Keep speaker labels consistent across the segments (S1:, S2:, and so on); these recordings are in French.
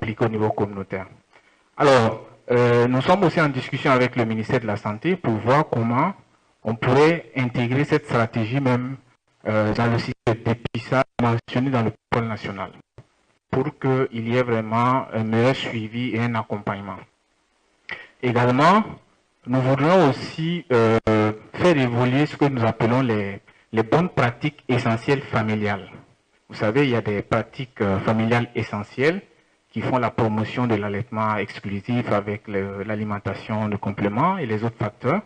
S1: appliquer au niveau communautaire. Alors, nous sommes aussi en discussion avec le ministère de la Santé pour voir comment on pourrait intégrer cette stratégie même dans le système de dépistage mentionné dans le pôle national, pour qu'il y ait vraiment un meilleur suivi et un accompagnement. Également, nous voudrions aussi faire évoluer ce que nous appelons les bonnes pratiques essentielles familiales. Vous savez, il y a des pratiques familiales essentielles qui font la promotion de l'allaitement exclusif avec l'alimentation de compléments et les autres facteurs.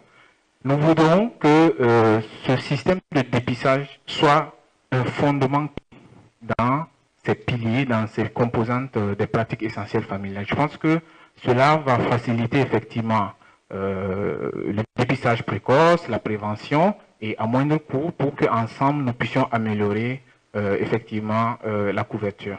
S1: Nous voudrons que ce système de dépistage soit un fondement dans ces piliers, dans ces composantes des pratiques essentielles familiales. Je pense que cela va faciliter effectivement le dépistage précoce, la prévention et à moindre coût pour qu'ensemble nous puissions améliorer effectivement la couverture.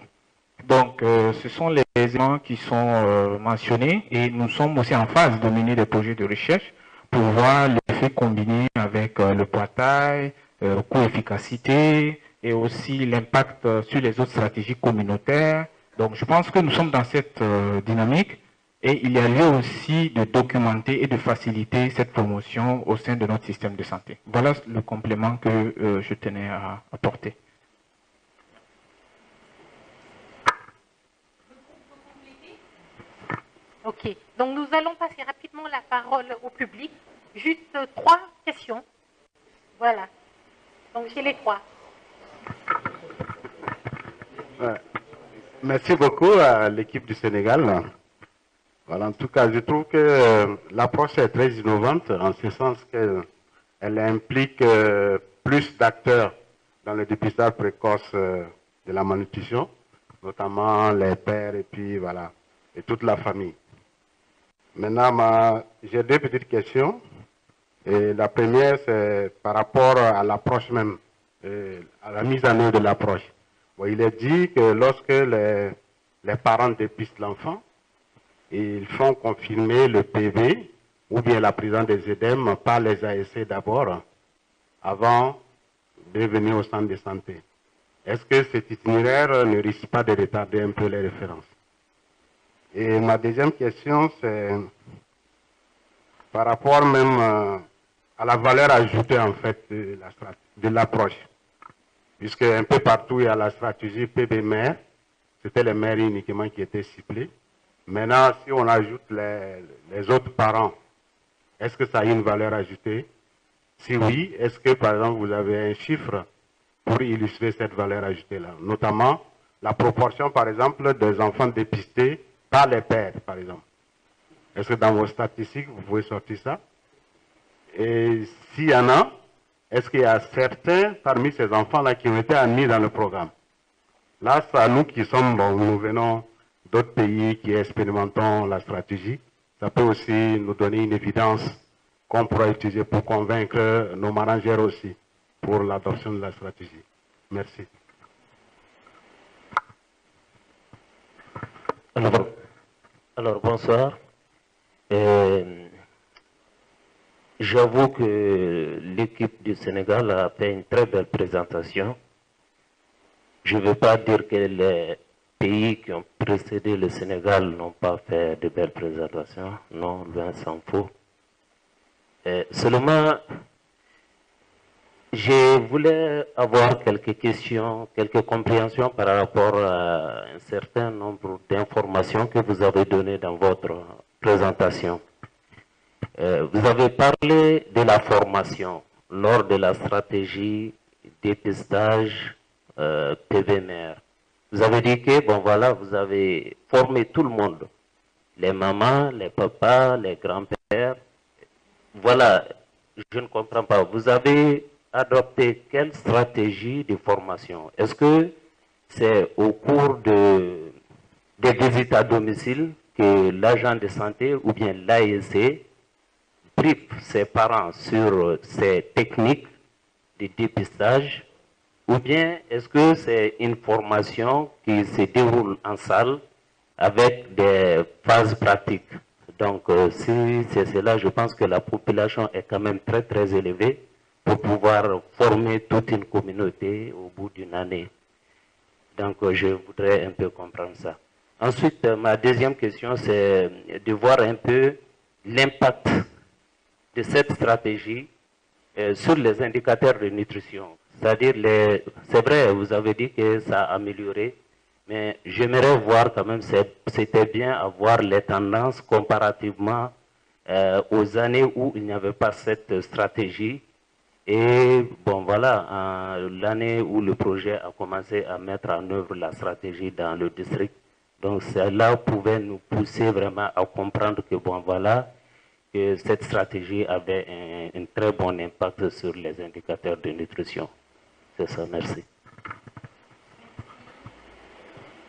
S1: Donc ce sont les éléments qui sont mentionnés et nous sommes aussi en phase de mener des projets de recherche pour voir l'effet combiné avec le poids-taille, coût-efficacité et aussi l'impact sur les autres stratégies communautaires. Donc je pense que nous sommes dans cette dynamique et il y a lieu aussi de documenter et de faciliter cette promotion au sein de notre système de santé. Voilà le complément que je tenais à apporter.
S2: Ok, donc nous allons passer rapidement la parole au public. Juste 3 questions. Voilà. Donc j'ai les 3.
S3: Merci beaucoup à l'équipe du Sénégal. Voilà, en tout cas, je trouve que l'approche est très innovante en ce sens qu'elle implique plus d'acteurs dans le dépistage précoce de la malnutrition, notamment les pères et puis voilà, et toute la famille. Maintenant, j'ai 2 petites questions. Et la première, c'est par rapport à l'approche même, à la mise en œuvre de l'approche. Bon, il est dit que lorsque les parents dépistent l'enfant, ils font confirmer le PV ou bien la présence des œdèmes par les ASC d'abord, avant de venir au centre de santé. Est-ce que cet itinéraire ne risque pas de retarder un peu les références? Et ma deuxième question, c'est par rapport même à la valeur ajoutée en fait de l'approche. Puisque un peu partout il y a la stratégie PB-mère, c'était les mères uniquement qui étaient ciblées. Maintenant, si on ajoute les autres parents, est-ce que ça a une valeur ajoutée? Si oui, est-ce que par exemple vous avez un chiffre pour illustrer cette valeur ajoutée-là? Notamment la proportion par exemple des enfants dépistés par les pères par exemple. Est-ce que dans vos statistiques vous pouvez sortir ça? Et s'il y en a, est-ce qu'il y a certains parmi ces enfants-là qui ont été admis dans le programme? Là, c'est à nous qui sommes, bon, nous venons d'autres pays qui expérimentons la stratégie. Ça peut aussi nous donner une évidence qu'on pourra utiliser pour convaincre nos managers aussi pour l'adoption de la stratégie. Merci.
S4: Alors bonsoir. J'avoue que l'équipe du Sénégal a fait une très belle présentation. Je ne veux pas dire que les pays qui ont précédé le Sénégal n'ont pas fait de belles présentations. Non, loin s'en faut. Seulement, je voulais avoir quelques questions, quelques compréhensions par rapport à un certain nombre d'informations que vous avez données dans votre présentation. Vous avez parlé de la formation lors de la stratégie dépistage PVMR. Vous avez dit que, bon voilà, vous avez formé tout le monde, les mamans, les papas, les grands-pères. Voilà, je ne comprends pas. Vous avez adopté quelle stratégie de formation? Est-ce que c'est au cours des visites à domicile que l'agent de santé ou bien l'ASC briefe ses parents sur ces techniques de dépistage, ou bien est-ce que c'est une formation qui se déroule en salle avec des phases pratiques? Donc si c'est cela, je pense que la population est quand même très très élevée pour pouvoir former toute une communauté au bout d'une année. Donc je voudrais un peu comprendre ça. Ensuite, ma deuxième question, c'est de voir un peu l'impact de cette stratégie sur les indicateurs de nutrition. C'est-à-dire, c'est vrai, vous avez dit que ça a amélioré, mais j'aimerais voir quand même, c'était bien à voir les tendances comparativement aux années où il n'y avait pas cette stratégie. Et bon, voilà, l'année où le projet a commencé à mettre en œuvre la stratégie dans le district. Donc, cela pouvait nous pousser vraiment à comprendre que, bon, voilà, que cette stratégie avait un très bon impact sur les indicateurs de nutrition. C'est ça, merci.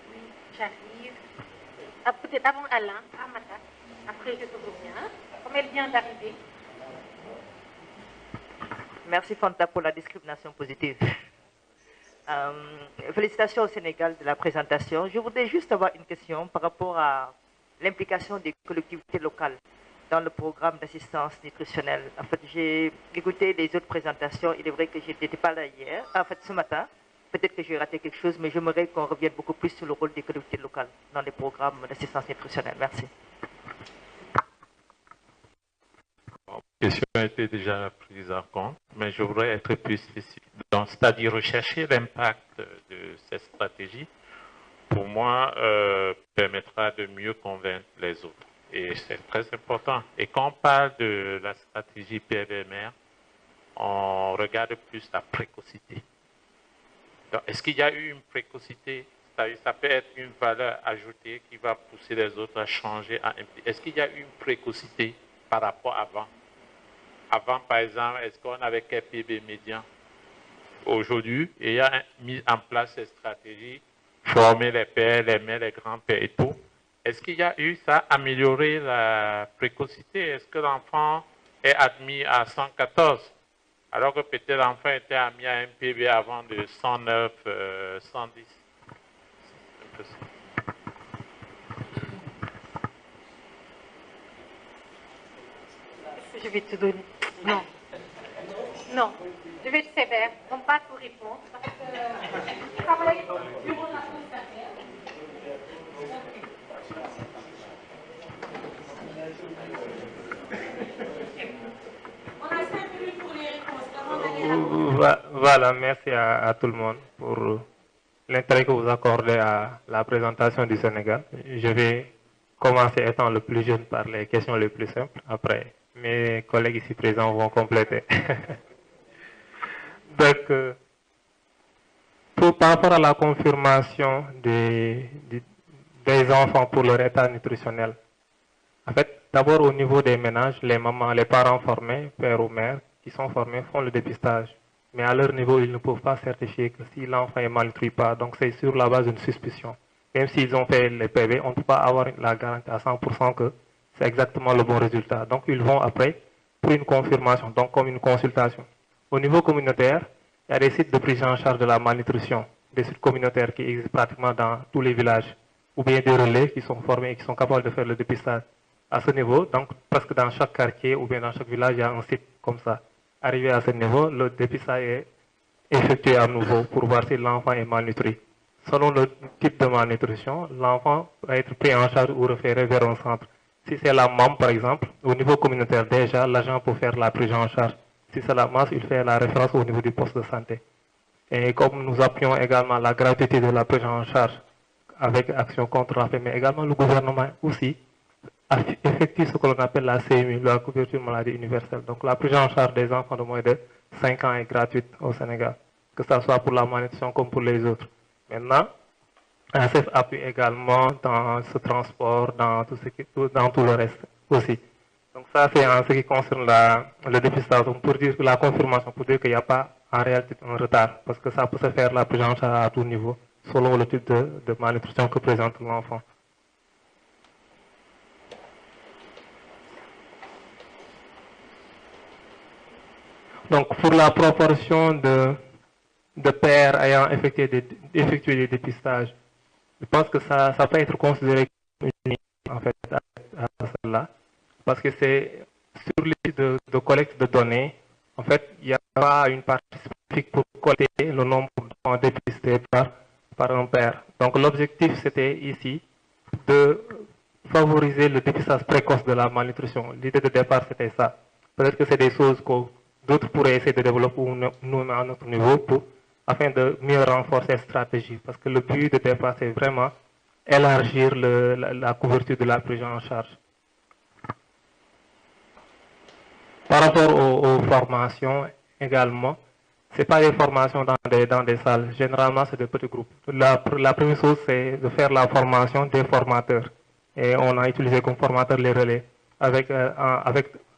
S2: Oui, j'arrive. Ah, peut-être avant Alain, Amata. Après, je te reviens. Comme elle vient d'arriver.
S5: Merci Fanta pour la discrimination positive. Félicitations au Sénégal de la présentation. Je voudrais juste avoir une question par rapport à l'implication des collectivités locales dans le programme d'assistance nutritionnelle. En fait, j'ai écouté les autres présentations. Il est vrai que je n'étais pas là hier, en fait ce matin. Peut-être que j'ai raté quelque chose, mais j'aimerais qu'on revienne beaucoup plus sur le rôle des collectivités locales dans les programmes d'assistance nutritionnelle. Merci.
S6: La question a été déjà prise en compte, mais je voudrais être plus spécifique. C'est-à-dire rechercher l'impact de cette stratégie, pour moi, permettra de mieux convaincre les autres. Et c'est très important. Et quand on parle de la stratégie PVMR, on regarde plus la précocité. Est-ce qu'il y a eu une précocité? Ça peut être une valeur ajoutée qui va pousser les autres à changer, à impliquer. Est-ce qu'il y a eu une précocité par rapport à avant? Avant, par exemple, est-ce qu'on avait quel PIB médian? Aujourd'hui, il y a mis en place cette stratégie, former les pères, les mères, les grands-pères et tout. Est-ce qu'il y a eu ça, améliorer la précocité? Est-ce que l'enfant est admis à 114, alors que peut-être l'enfant était admis à un PIB avant de 109, 110? C'est un peu ça.
S2: Je vais te donner. Non. Non. Je vais être sévère. On ne va pas tout répondre. Parce que travailler durant la pause d'affaires. On a 5 minutes pour les réponses.
S7: Voilà, merci à tout le monde pour l'intérêt que vous accordez à la présentation du Sénégal. Je vais commencer étant le plus jeune par les questions les plus simples. Après, mes collègues ici présents vont compléter. Donc, par rapport à la confirmation des enfants pour leur état nutritionnel, en fait, d'abord au niveau des ménages, les mamans, les parents formés, père ou mère, qui sont formés, font le dépistage. Mais à leur niveau, ils ne peuvent pas certifier que si l'enfant est malnutri pas. Donc, c'est sur la base d'une suspicion. Même s'ils ont fait les PV, on ne peut pas avoir la garantie à 100% que c'est exactement le bon résultat. Donc, ils vont après pour une confirmation, donc comme une consultation. Au niveau communautaire, il y a des sites de prise en charge de la malnutrition, des sites communautaires qui existent pratiquement dans tous les villages, ou bien des relais qui sont formés et qui sont capables de faire le dépistage. À ce niveau, donc presque dans chaque quartier ou bien dans chaque village, il y a un site comme ça. Arrivé à ce niveau, le dépistage est effectué à nouveau pour voir si l'enfant est malnutri. Selon le type de malnutrition, l'enfant va être pris en charge ou référé vers un centre. Si c'est la maman, par exemple, au niveau communautaire, déjà, l'agent peut faire la prise en charge. Si c'est la masse, il fait la référence au niveau du poste de santé. Et comme nous appuyons également la gratuité de la prise en charge avec Action contre la faim, mais également le gouvernement aussi effectue ce que l'on appelle la CMU, la couverture maladie universelle. Donc la prise en charge des enfants de moins de 5 ans est gratuite au Sénégal, que ce soit pour la malnutrition comme pour les autres. Maintenant, ASF appuie également dans ce transport, dans tout le reste aussi. Donc ça, c'est en ce qui concerne le dépistage. Donc pour dire que la confirmation, pour dire qu'il n'y a pas en réalité un retard, parce que ça peut se faire la prise en charge à tout niveau, selon le type de malnutrition que présente l'enfant. Donc pour la proportion de pères ayant effectué des dépistages, je pense que ça peut être considéré comme une en fait à celle-là, parce que c'est sur les sites de collecte de données, en fait, il n'y a pas une partie spécifique pour collecter le nombre d'enfants dépistés par un père. Donc l'objectif, c'était ici de favoriser le dépistage précoce de la malnutrition. L'idée de départ, c'était ça. Peut-être que c'est des choses que d'autres pourraient essayer de développer nous à notre niveau afin de mieux renforcer cette stratégie. Parce que le but de départ, c'est vraiment élargir la couverture de la prise en charge. Par rapport aux formations également, ce n'est pas des formations dans des salles. Généralement, c'est des petits groupes. La première chose, c'est de faire la formation des formateurs. Et on a utilisé comme formateur les relais avec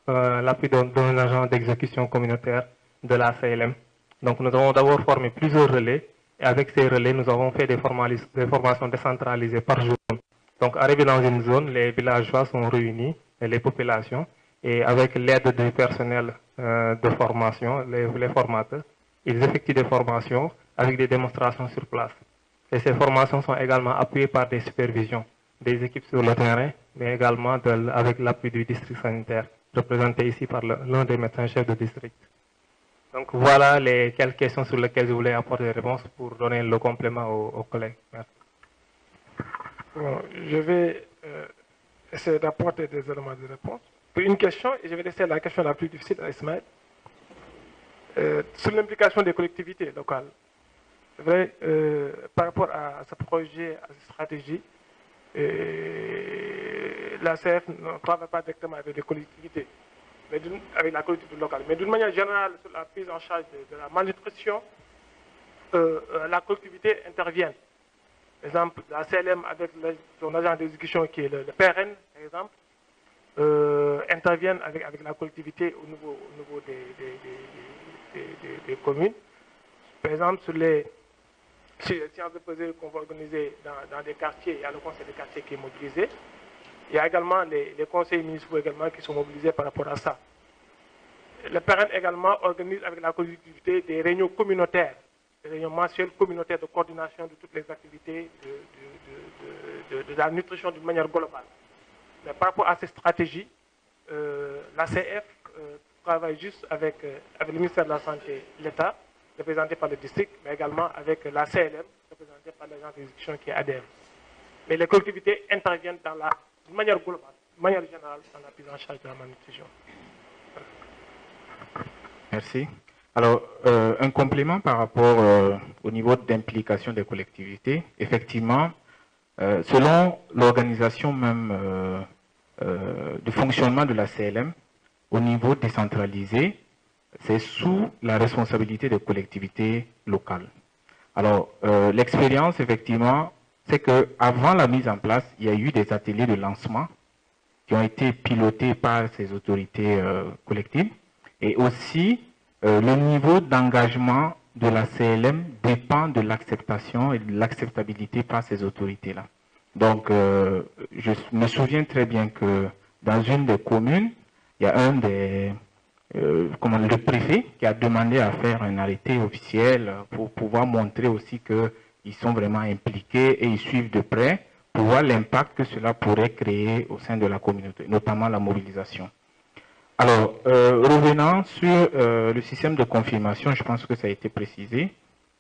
S7: l'appui d'un agent d'exécution communautaire de la CLM. Donc nous avons d'abord formé plusieurs relais et avec ces relais, nous avons fait des formations décentralisées par jour. Donc arrivé dans une zone, les villageois sont réunis, et les populations, et avec l'aide du personnel de formation, les formateurs, ils effectuent des formations avec des démonstrations sur place. Et ces formations sont également appuyées par des supervisions des équipes sur le terrain, mais également avec l'appui du district sanitaire, représenté ici par l'un des médecins-chefs de district. Donc voilà les quelques questions sur lesquelles je voulais apporter des réponses pour donner le complément aux collègues. Merci.
S8: Bon, je vais essayer d'apporter des éléments de réponse. Pour une question, et je vais laisser la question la plus difficile à Ismaël, sur l'implication des collectivités locales. C'est vrai, par rapport à ce projet, à cette stratégie, l'ACF ne travaille pas directement avec les collectivités, mais avec la collectivité locale. Mais d'une manière générale, sur la prise en charge de la malnutrition, la collectivité intervient. Par exemple, la CLM avec son agent d'exécution qui est le PRN, par exemple, interviennent avec la collectivité au niveau des communes. Par exemple, sur les séances de pesée qu'on va organiser dans des quartiers, il y a le conseil des quartiers qui est mobilisé. Il y a également les conseils municipaux également qui sont mobilisés par rapport à ça. Le PRN également organise avec la collectivité des réunions communautaires, des réunions mensuelles communautaires de coordination de toutes les activités de la nutrition d'une manière globale. Mais par rapport à ces stratégies, la CF travaille juste avec le ministère de la Santé, l'État, représenté par le district, mais également avec la CLM, représentée par l'agent d'exécution qui est ADM. Mais les collectivités interviennent d'une manière globale, d'une manière générale, dans la prise en charge de la malnutrition.
S1: Merci. Alors, un complément par rapport au niveau d'implication des collectivités. Effectivement, selon l'organisation même du fonctionnement de la CLM, au niveau décentralisé, c'est sous la responsabilité des collectivités locales. Alors, l'expérience, effectivement, c'est qu'avant la mise en place, il y a eu des ateliers de lancement qui ont été pilotés par ces autorités collectives. Et aussi, le niveau d'engagement de la CLM dépend de l'acceptation et de l'acceptabilité par ces autorités-là. Donc, je me souviens très bien que dans une des communes, il y a le préfet qui a demandé à faire un arrêté officiel pour pouvoir montrer aussi qu'ils sont vraiment impliqués et ils suivent de près pour voir l'impact que cela pourrait créer au sein de la communauté, notamment la mobilisation. Alors, revenant sur le système de confirmation, je pense que ça a été précisé.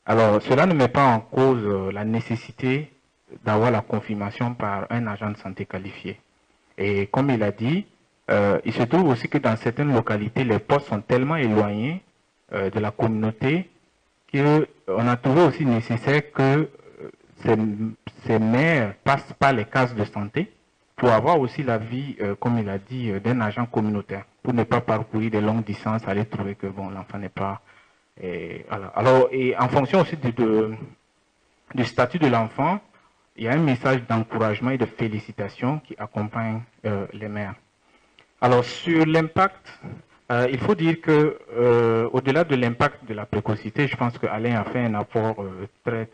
S1: Alors, cela ne met pas en cause la nécessité d'avoir la confirmation par un agent de santé qualifié. Et comme il a dit, il se trouve aussi que dans certaines localités, les postes sont tellement éloignés de la communauté qu'on a trouvé aussi nécessaire que ces maires passent par les cases de santé pour avoir aussi l'avis, comme il a dit, d'un agent communautaire, pour ne pas parcourir des longues distances, aller trouver que bon, l'enfant n'est pas... Alors, et en fonction aussi du statut de l'enfant, il y a un message d'encouragement et de félicitations qui accompagne les mères. Alors, sur l'impact, il faut dire que au-delà de l'impact de la précocité, je pense qu'Alain a fait un apport très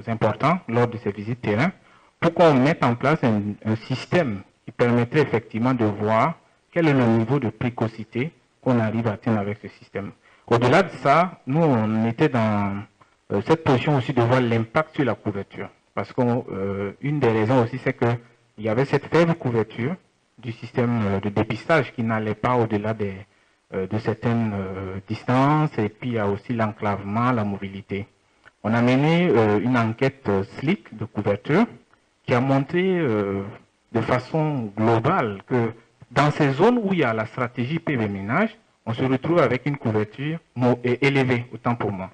S1: important lors de ses visites terrain pour qu'on mette en place un système qui permettrait effectivement de voir quel est le niveau de précocité qu'on arrive à atteindre avec ce système. Au-delà de ça, nous, on était dans cette position aussi de voir l'impact sur la couverture. Parce qu'une des raisons aussi, c'est qu'il y avait cette faible couverture du système de dépistage qui n'allait pas au-delà de certaines distances, et puis il y a aussi l'enclavement, la mobilité. On a mené une enquête SLIC de couverture qui a montré de façon globale que dans ces zones où il y a la stratégie PV ménage, on se retrouve avec une couverture élevée, autant pour moi.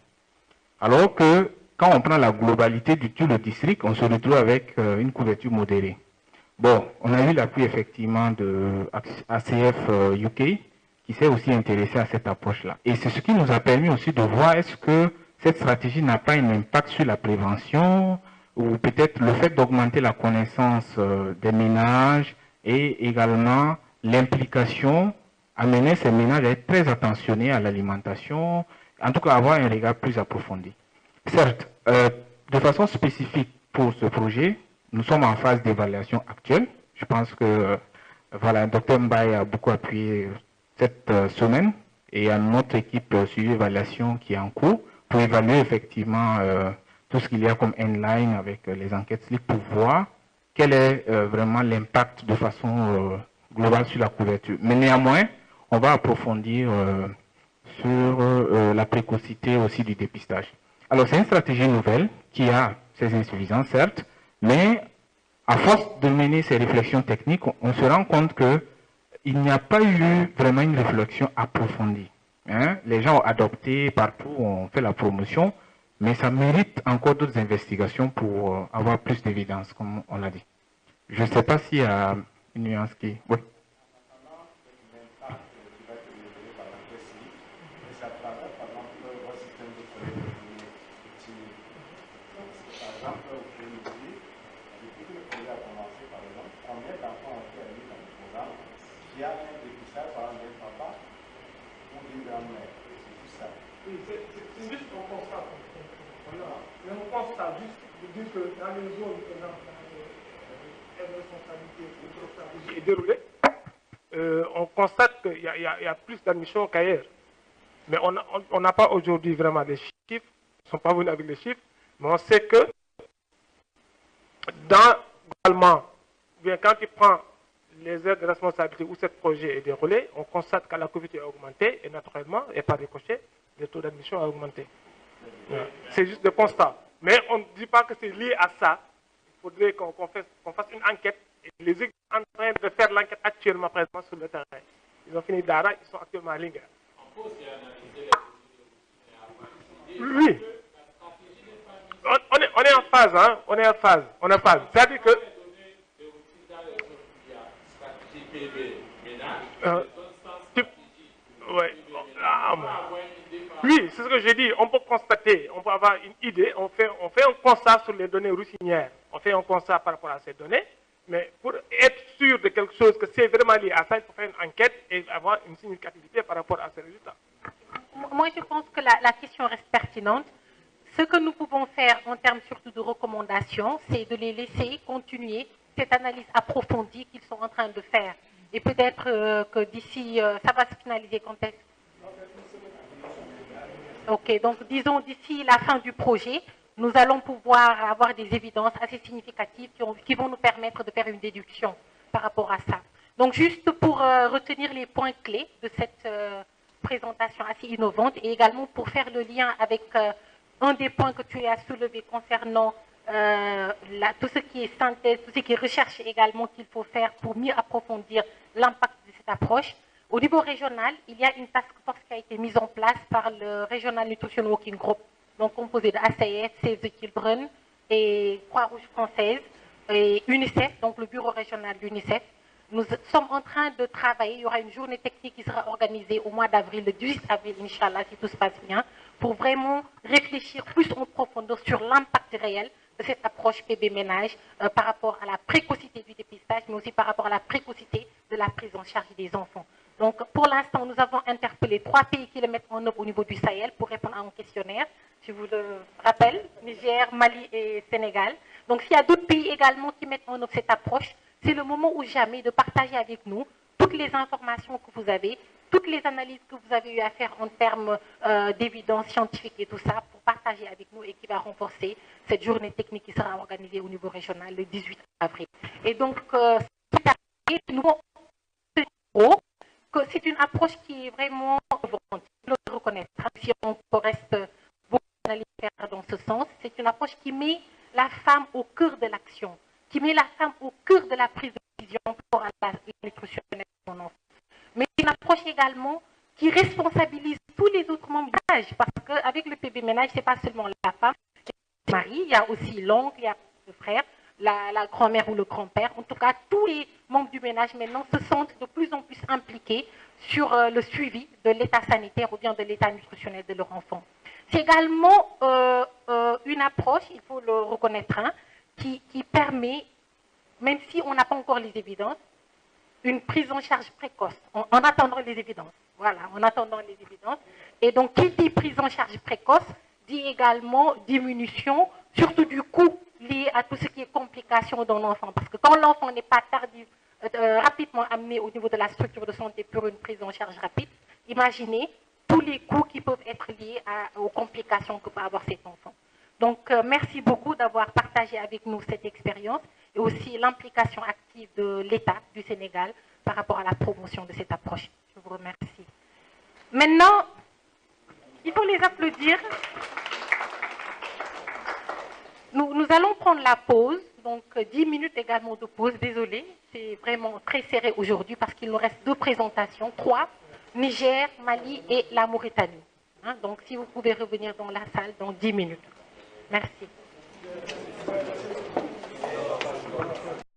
S1: Alors que quand on prend la globalité du tout le district, on se retrouve avec une couverture modérée. Bon, on a eu l'appui effectivement de ACF UK qui s'est aussi intéressé à cette approche-là. Et c'est ce qui nous a permis aussi de voir est-ce que cette stratégie n'a pas un impact sur la prévention ou peut-être le fait d'augmenter la connaissance des ménages et également l'implication, amener ces ménages à être très attentionnés à l'alimentation, en tout cas avoir un regard plus approfondi. Certes, de façon spécifique pour ce projet, nous sommes en phase d'évaluation actuelle. Je pense que voilà, Dr Mbaye a beaucoup appuyé cette semaine et il y a notre équipe suivi évaluation qui est en cours pour évaluer effectivement tout ce qu'il y a comme inline avec les enquêtes SLIC pour voir quel est vraiment l'impact de façon globale sur la couverture. Mais néanmoins, on va approfondir sur la précocité aussi du dépistage. Alors c'est une stratégie nouvelle qui a ses insuffisances, certes, mais à force de mener ces réflexions techniques, on se rend compte qu'il n'y a pas eu vraiment une réflexion approfondie. Hein? Les gens ont adopté partout, on fait la promotion, mais ça mérite encore d'autres investigations pour avoir plus d'évidence, comme on l'a dit. Je ne sais pas s'il y a une nuance qui... Oui.
S8: C'est juste un constat. Mais on constate juste de dire que dans les zones, par exemple, dans les responsabilités est déroulée, on constate qu'il y a plus d'admissions qu'ailleurs. Mais on n'a pas aujourd'hui vraiment des chiffres, ils ne sont pas venus avec les chiffres, mais on sait que globalement, bien quand tu prends les aires de responsabilité où ce projet est déroulé, on constate que la couverture a augmenté et naturellement, et par ricochet, le taux d'admission a augmenté. C'est juste le constat. Mais on ne dit pas que c'est lié à ça. Il faudrait qu'on fasse une enquête. Et les équipes sont en train de faire l'enquête actuellement présent sur le terrain. Ils ont fini d'Ara, ils sont actuellement à Linga. Oui. On est en phase, hein. On est en phase. C'est-à-dire que... Oui, c'est ce que j'ai dit. On peut constater, on peut avoir une idée. On fait un constat sur les données roussinières. On fait un constat par rapport à ces données. Mais pour être sûr de quelque chose, que c'est vraiment lié à ça, il faut faire une enquête et avoir une significativité par rapport à ces résultats.
S2: Moi, je pense que la question reste pertinente. Ce que nous pouvons faire en termes surtout de recommandations, c'est de les laisser continuer cette analyse approfondie qu'ils sont en train de faire. Et peut-être que d'ici, ça va se finaliser quand est-ce? Ok, donc disons d'ici la fin du projet, nous allons pouvoir avoir des évidences assez significatives qui vont nous permettre de faire une déduction par rapport à ça. Donc juste pour retenir les points clés de cette présentation assez innovante et également pour faire le lien avec un des points que tu as soulevé concernant tout ce qui est synthèse, tout ce qui est recherche également qu'il faut faire pour mieux approfondir l'impact de cette approche. Au niveau régional, il y a une task force qui a été mise en place par le Regional Nutrition Working Group, donc composé de ACF, Save the Children et Croix-Rouge française et UNICEF, donc le bureau régional d'UNICEF. Nous sommes en train de travailler, il y aura une journée technique qui sera organisée au mois d'avril, le 18 avril, Inch'Allah, si tout se passe bien, pour vraiment réfléchir plus en profondeur sur l'impact réel de cette approche PB ménage par rapport à la précocité du dépistage, mais aussi par rapport à la précocité de la prise en charge des enfants. Donc, pour l'instant, nous avons interpellé 3 pays qui le mettent en œuvre au niveau du Sahel pour répondre à un questionnaire. Je vous le rappelle, Niger, Mali et Sénégal. Donc, s'il y a d'autres pays également qui mettent en œuvre cette approche, c'est le moment ou jamais de partager avec nous toutes les informations que vous avez, toutes les analyses que vous avez eu à faire en termes d'évidence scientifique et tout ça, pour partager avec nous et qui va renforcer cette journée technique qui sera organisée au niveau régional le 18 avril. Et donc, nous que c'est une approche qui est vraiment volontaire, reconnaître. Si on reste beaucoup d'analyses dans ce sens, c'est une approche qui met la femme au cœur de l'action, qui met la femme au cœur de la prise de décision pour la nutritionnelle de son enfant. Mais une approche également qui responsabilise tous les autres membres du ménage, parce qu'avec le PB ménage, ce n'est pas seulement la femme, il y a le mari, il y a aussi l'oncle, il y a le frère, la grand-mère ou le grand-père. En tout cas, tous les membres du ménage maintenant se sentent de plus en plus impliqués sur le suivi de l'état sanitaire ou bien de l'état nutritionnel de leur enfant. C'est également une approche, il faut le reconnaître, hein, qui permet, même si on n'a pas encore les évidences, une prise en charge précoce, en attendant les évidences. Voilà, en attendant les évidences. Et donc, qui dit prise en charge précoce, dit également diminution, surtout du coût lié à tout ce qui est complications d'un enfant. Parce que quand l'enfant n'est pas rapidement amené au niveau de la structure de santé pour une prise en charge rapide, imaginez tous les coûts qui peuvent être liés aux complications que peut avoir cet enfant. Donc, merci beaucoup d'avoir partagé avec nous cette expérience et aussi l'implication active de l'État du Sénégal par rapport à la promotion de cette approche. Je vous remercie. Maintenant, il faut les applaudir. Nous allons prendre la pause, donc 10 minutes également de pause. Désolé, c'est vraiment très serré aujourd'hui parce qu'il nous reste 2 présentations, 3, Niger, Mali et la Mauritanie. Hein, donc, si vous pouvez revenir dans la salle dans 10 minutes. Merci.